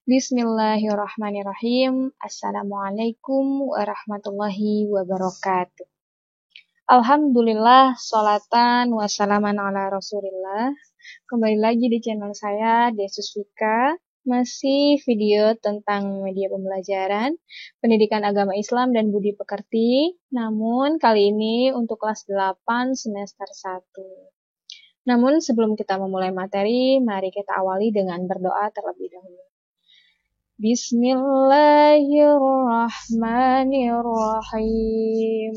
Bismillahirrahmanirrahim. Assalamualaikum warahmatullahi wabarakatuh. Alhamdulillah, sholatan wassalaman ala rasulillah. Kembali lagi di channel saya, Desus Vika. Masih video tentang media pembelajaran, pendidikan agama Islam dan budi pekerti. Namun kali ini untuk kelas 8 semester 1. Namun sebelum kita memulai materi, mari kita awali dengan berdoa terlebih dahulu. Bismillahirrahmanirrahim.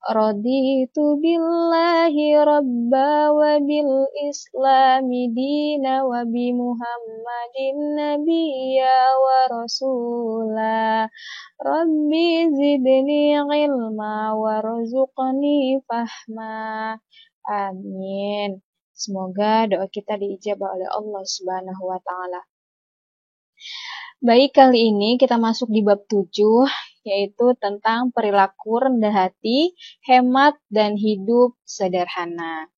Raditu billahi rabba wa bil islami dina wa bi muhammadin nabiyya wa rasula. Rabbi zidni ilma warzuqni fahma. Amin. Semoga doa kita diijabah oleh Allah Subhanahu wa taala. Baik, kali ini kita masuk di bab 7, yaitu tentang perilaku rendah hati, hemat, dan hidup sederhana.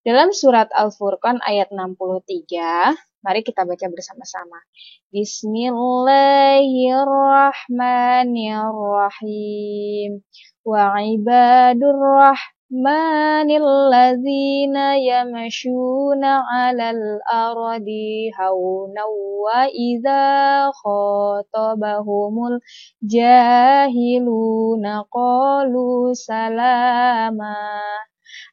Dalam surat Al-Furqan ayat 63, mari kita baca bersama-sama. Bismillahirrahmanirrahim. Wa ibadur rahmanilladzina yamashuna 'alal ardi hauna wa idza khatabahumul jahiluna qalu salama.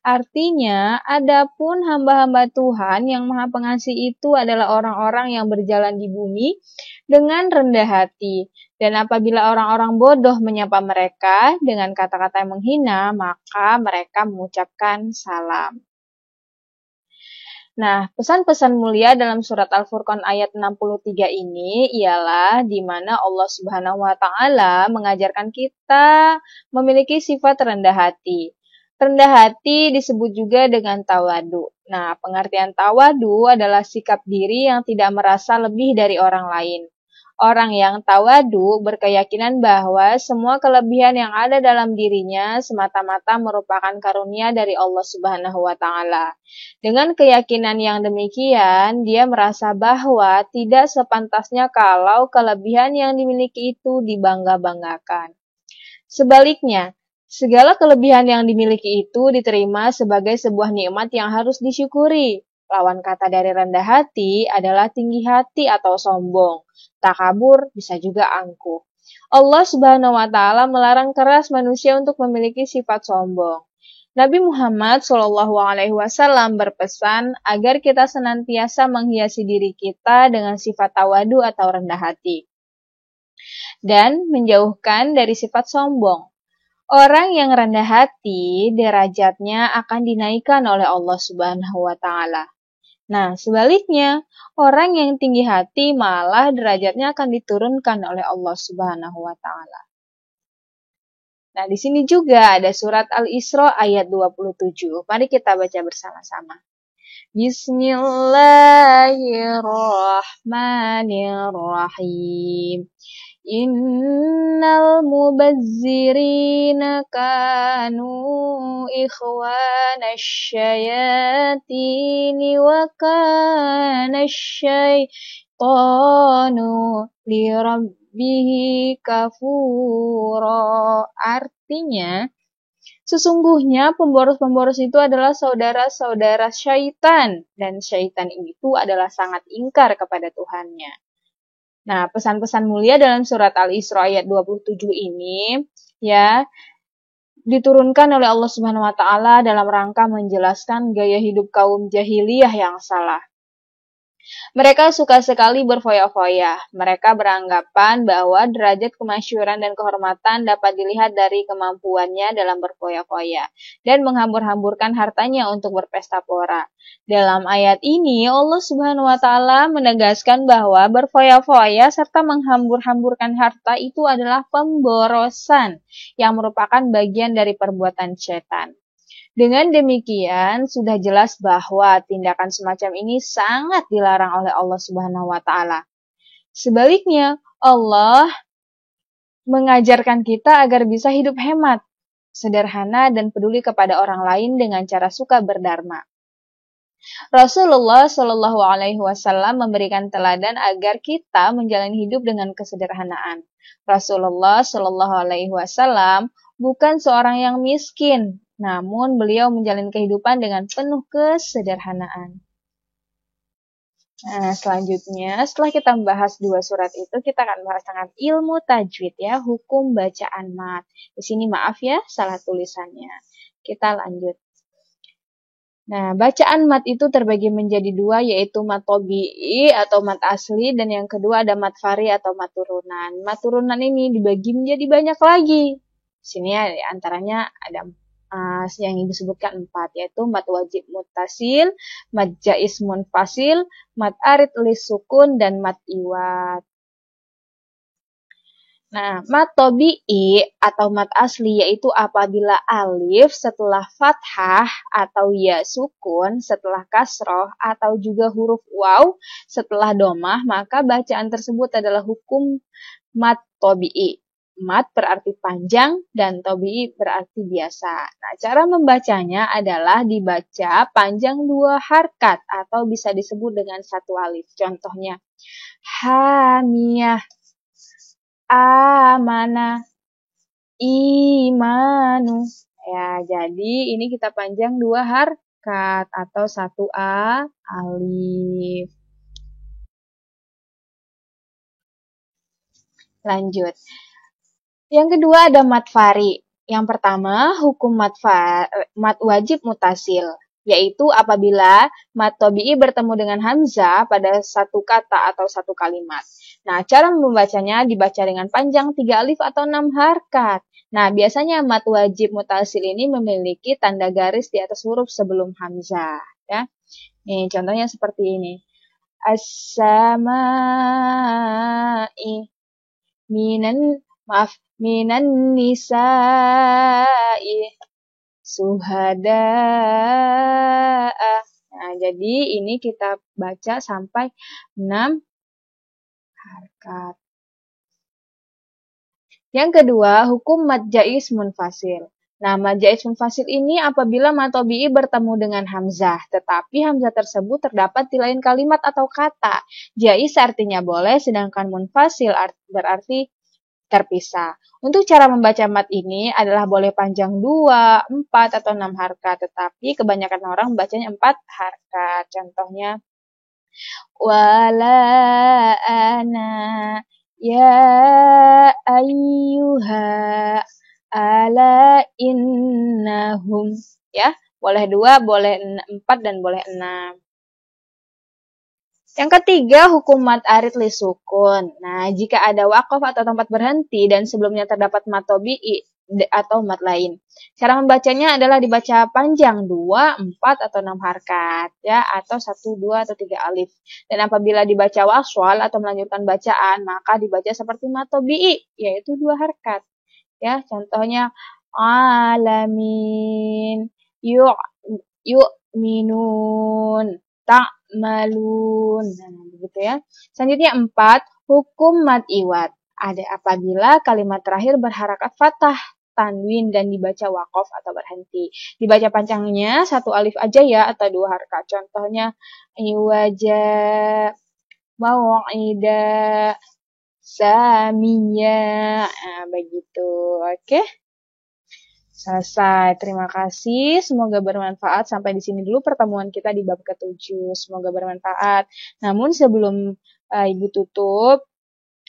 Artinya, adapun hamba-hamba Tuhan yang Maha Pengasih itu adalah orang-orang yang berjalan di bumi dengan rendah hati. Dan apabila orang-orang bodoh menyapa mereka dengan kata-kata yang menghina, maka mereka mengucapkan salam. Nah, pesan-pesan mulia dalam surat Al-Furqan ayat 63 ini ialah di mana Allah Subhanahu wa taala mengajarkan kita memiliki sifat rendah hati. Rendah hati disebut juga dengan tawadu. Nah, pengertian tawadu adalah sikap diri yang tidak merasa lebih dari orang lain. Orang yang tawadu berkeyakinan bahwa semua kelebihan yang ada dalam dirinya semata-mata merupakan karunia dari Allah Subhanahu wa taala. Dengan keyakinan yang demikian, dia merasa bahwa tidak sepantasnya kalau kelebihan yang dimiliki itu dibangga-banggakan. Sebaliknya, segala kelebihan yang dimiliki itu diterima sebagai sebuah nikmat yang harus disyukuri. Lawan kata dari rendah hati adalah tinggi hati atau sombong. Takabur bisa juga angkuh. Allah Subhanahu wa taala melarang keras manusia untuk memiliki sifat sombong. Nabi Muhammad SAW berpesan agar kita senantiasa menghiasi diri kita dengan sifat tawadu atau rendah hati dan menjauhkan dari sifat sombong. Orang yang rendah hati, derajatnya akan dinaikkan oleh Allah Subhanahu wa taala. Nah, sebaliknya, orang yang tinggi hati malah derajatnya akan diturunkan oleh Allah Subhanahu wa taala. Nah, di sini juga ada surat Al-Isra ayat 27. Mari kita baca bersama-sama. Bismillahirrahmanirrahim. Innal mubazzirina kanu ikhwanasy syayatini wa kana syaitanu lirabbihi kafura. Artinya, sesungguhnya pemboros-pemboros itu adalah saudara-saudara syaitan, dan syaitan itu adalah sangat ingkar kepada Tuhannya. Nah, pesan-pesan mulia dalam surat Al-Isra ayat 27 ini ya diturunkan oleh Allah Subhanahu wa taala dalam rangka menjelaskan gaya hidup kaum jahiliyah yang salah. Mereka suka sekali berfoya-foya. Mereka beranggapan bahwa derajat kemasyhuran dan kehormatan dapat dilihat dari kemampuannya dalam berfoya-foya dan menghambur-hamburkan hartanya untuk berpesta pora. Dalam ayat ini, Allah Subhanahu wa taala menegaskan bahwa berfoya-foya serta menghambur-hamburkan harta itu adalah pemborosan yang merupakan bagian dari perbuatan setan. Dengan demikian, sudah jelas bahwa tindakan semacam ini sangat dilarang oleh Allah Subhanahu wa taala. Sebaliknya, Allah mengajarkan kita agar bisa hidup hemat, sederhana dan peduli kepada orang lain dengan cara suka berdharma. Rasulullah Shallallahu Alaihi Wasallam memberikan teladan agar kita menjalani hidup dengan kesederhanaan. Rasulullah Shallallahu Alaihi Wasallam bukan seorang yang miskin, namun beliau menjalani kehidupan dengan penuh kesederhanaan. Nah, selanjutnya, setelah kita membahas dua surat itu, kita akan bahas tentang ilmu tajwid ya, hukum bacaan mat. Di sini maaf ya, salah tulisannya. Kita lanjut. Nah, bacaan mat itu terbagi menjadi dua, yaitu mat tobi'i atau mat asli, dan yang kedua ada mat fari atau mat turunan. Mat turunan ini dibagi menjadi banyak lagi. Di sini antaranya ada yang disebutkan 4, yaitu mat wajib muttasil, mat jaiz munfasil, mat arid lis sukun, dan mat iwad. Nah, mat tobi'i atau mat asli yaitu apabila alif setelah fathah atau ya sukun setelah kasroh atau juga huruf waw setelah domah, maka bacaan tersebut adalah hukum mat tobi'i. Mat berarti panjang dan tobi'i berarti biasa. Nah, cara membacanya adalah dibaca panjang 2 harkat atau bisa disebut dengan 1 alif. Contohnya, hamiyah, amana, imanu. Ya, jadi ini kita panjang 2 harkat atau 1 alif. Lanjut. Yang kedua ada mat fari. Yang pertama, hukum mat wajib mutasil, yaitu apabila mat tobi'i bertemu dengan hamzah pada satu kata atau satu kalimat. Nah, cara membacanya dibaca dengan panjang 3 alif atau 6 harkat. Nah, biasanya mat wajib mutasil ini memiliki tanda garis di atas huruf sebelum hamzah. Ya. Nih, contohnya seperti ini. As-sama'i minan nisa'i suhada'a. Nah, jadi ini kita baca sampai 6 harkat. Yang kedua, hukum mad jaiz munfasil. Nah, mad jaiz munfasil ini apabila mat tobi'i bertemu dengan hamzah, tetapi hamzah tersebut terdapat di lain kalimat atau kata. Jaiz artinya boleh, sedangkan munfasil berarti terpisah. Untuk cara membaca mat ini adalah boleh panjang 2, 4, atau 6 harkat, tetapi kebanyakan orang membacanya 4 harkat. Contohnya, wala ana ya ayyuha ala innahum. Ya, boleh 2, boleh 4, dan boleh 6. Yang ketiga, hukum mat arid li sukun. Nah, jika ada waqaf atau tempat berhenti dan sebelumnya terdapat mat tobi'i atau mat lain. Cara membacanya adalah dibaca panjang 2, 4, atau 6 harkat, ya, atau 1, 2, atau 3 alif. Dan apabila dibaca waswal atau melanjutkan bacaan, maka dibaca seperti mat tobi'i, yaitu 2 harkat. Ya, contohnya alamin, yu'minun, ta'malun. Nah, begitu ya. Selanjutnya 4, hukum mat iwad. Ada apabila kalimat terakhir berharakat fathah, tanwin, dan dibaca waqaf atau berhenti. Dibaca panjangnya 1 alif aja ya, atau 2 harkat. Contohnya iwaja, mau'ida, samiya. Nah, begitu. Oke. Selesai. Terima kasih. Semoga bermanfaat. Sampai di sini dulu pertemuan kita di bab ke-7. Semoga bermanfaat. Namun sebelum Ibu tutup,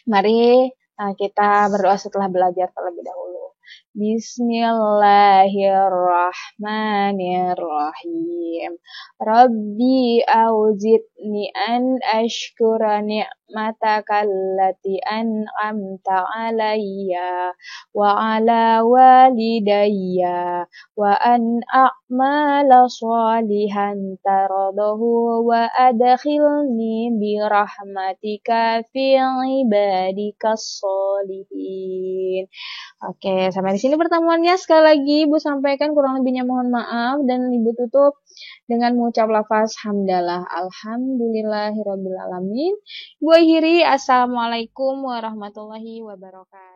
mari kita berdoa setelah belajar terlebih dahulu. Bismillahirrahmanirrahim. Rabbi auzidni an ashkura ni'mataka allati an'amta alayya wa ala walidayya wa an a'mala shalihan taradahu wa adkhilni bi rahmatika fi ibadikas sholihin. Oke, sampai di sini pertemuannya. Sekali lagi Ibu sampaikan, kurang lebihnya mohon maaf, dan Ibu tutup dengan mengucap lafaz hamdalah. Alhamdulillahirabbil alamin. Ibu akhiri, assalamualaikum warahmatullahi wabarakatuh.